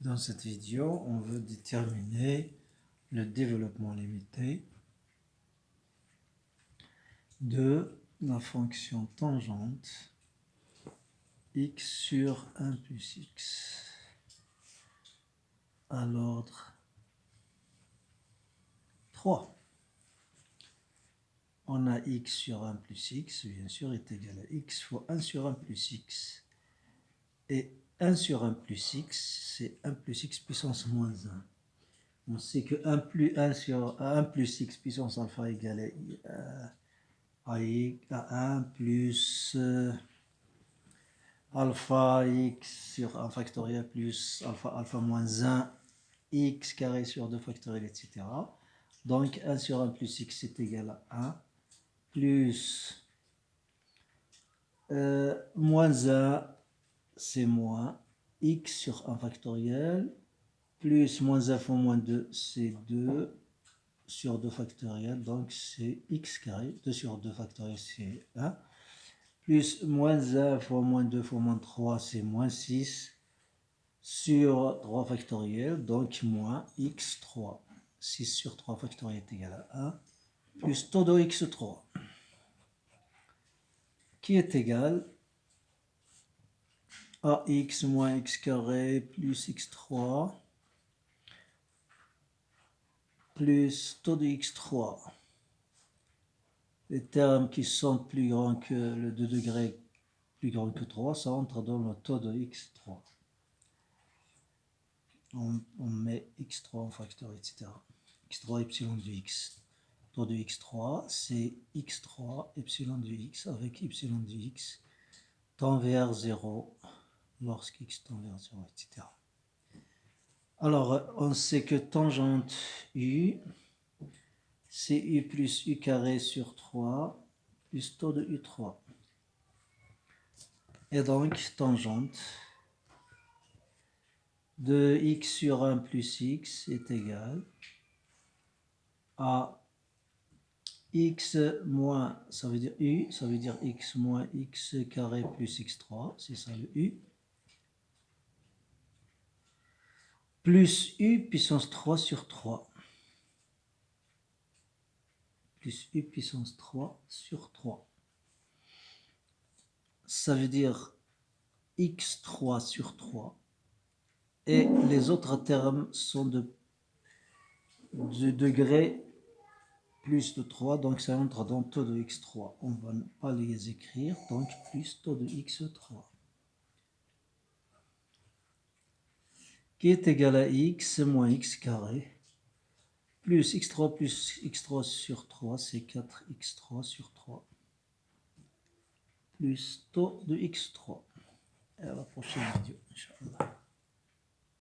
Dans cette vidéo, on veut déterminer le développement limité de la fonction tangente x sur 1 plus x à l'ordre 3. On a x sur 1 plus x, bien sûr, est égal à x fois 1 sur 1 plus x. Et 1 sur 1 plus x, c'est 1 plus x puissance moins 1. On sait que 1 plus x puissance alpha égale à 1 plus alpha x sur 1 factoriel plus alpha moins 1 x carré sur 2 factoriel, etc. Donc 1 sur 1 plus x est égal à 1 plus moins 1, c'est moins x sur 1 factoriel, plus moins 1 fois moins 2, c'est 2 sur 2 factoriel, donc c'est x carré, 2 sur 2 factoriel, c'est 1, plus moins 1 fois moins 2 fois moins 3, c'est moins 6 sur 3 factoriel, donc moins x3. 6 sur 3 factoriel est égal à 1, plus taux de x3, qui est égal à x moins x carré plus x3, plus taux de x3. Les termes qui sont plus grands que le 2 degrés, plus grand que 3, ça entre dans le taux de x3. On met x3 en facteur, etc. x3 epsilon de x. Taux de x3, c'est x3 epsilon de x avec epsilon de x tend vers 0 lorsqu'x tend vers 0, etc. Alors, on sait que tangente u, c'est u plus u carré sur 3 plus taux de u3. Et donc, tangente de x sur 1 plus x est égal à x moins, ça veut dire u, ça veut dire x moins x carré plus x3, c'est ça le u, plus u puissance 3 sur 3. Plus u puissance 3 sur 3. Ça veut dire x3 sur 3. Et les autres termes sont de degré plus de 3, donc ça entre dans taux de x3. On ne va pas les écrire, donc plus taux de x3. Qui est égal à x moins x carré, plus x3 sur 3, c'est 4x3 sur 3, plus taux de x3. Et à la prochaine vidéo, Inch'Allah.